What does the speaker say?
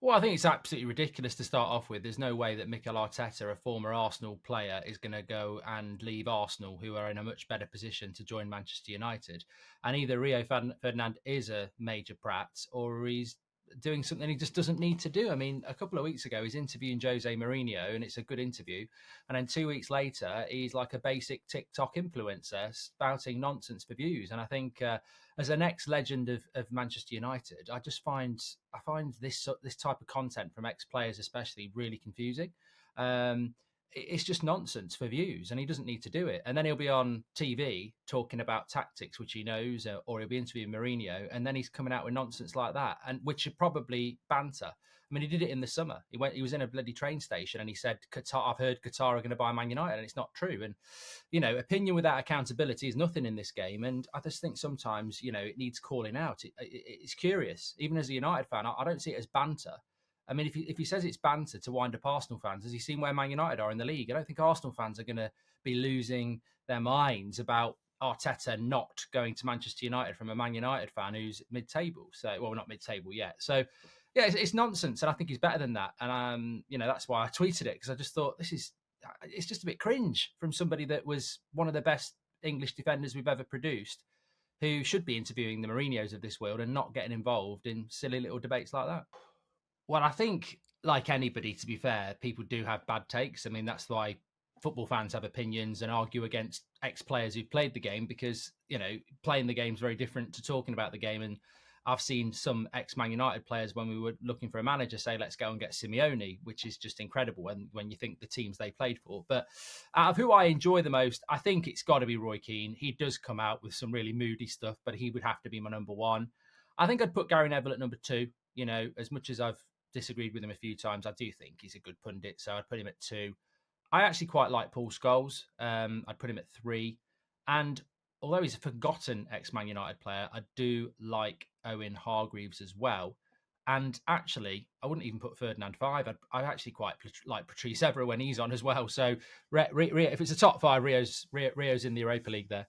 Well, I think it's absolutely ridiculous to start off with. There's no way that Mikel Arteta, a former Arsenal player, is going to go and leave Arsenal, who are in a much better position to join Manchester United. And either Rio Ferdinand is a major prat, or he's doing something he just doesn't need to do. I mean, a couple of weeks ago, he's interviewing Jose Mourinho, and it's a good interview. And then 2 weeks later, he's like a basic TikTok influencer spouting nonsense for views. And I think as an ex-legend of Manchester United, I find this type of content from ex-players especially really confusing. It's just nonsense for views, and he doesn't need to do it. And then he'll be on TV talking about tactics, which he knows, or he'll be interviewing Mourinho, and then he's coming out with nonsense like that, and which are probably banter. I mean, he did it in the summer. He was in a bloody train station, and he said, "Qatar, I've heard Qatar are going to buy Man United," and it's not true. And opinion without accountability is nothing in this game. And I just think sometimes, it needs calling out. It's curious, even as a United fan. I don't see it as banter. I mean, if he says it's banter to wind up Arsenal fans, has he seen where Man United are in the league? I don't think Arsenal fans are going to be losing their minds about Arteta not going to Manchester United from a Man United fan who's mid-table. So, well, not mid-table yet. So, yeah, it's nonsense, and I think he's better than that. And that's why I tweeted it, because I just thought it's just a bit cringe from somebody that was one of the best English defenders we've ever produced, who should be interviewing the Mourinhos of this world and not getting involved in silly little debates like that. Well, I think, like anybody, to be fair, people do have bad takes. I mean, that's why football fans have opinions and argue against ex-players who've played the game, because, playing the game is very different to talking about the game. And I've seen some ex-Man United players, when we were looking for a manager, say, let's go and get Simeone, which is just incredible when you think the teams they played for. But out of who I enjoy the most, I think it's got to be Roy Keane. He does come out with some really moody stuff, but he would have to be my number one. I think I'd put Gary Neville at number two. As much as I've disagreed with him a few times, I do think he's a good pundit, so I'd put him at two. I actually quite like Paul Scholes. I'd put him at three. And although he's a forgotten ex-Man United player, I do like Owen Hargreaves as well. And actually, I wouldn't even put Ferdinand five. I actually quite like Patrice Evra when he's on as well. So if it's a top five, Rio's in the Europa League there.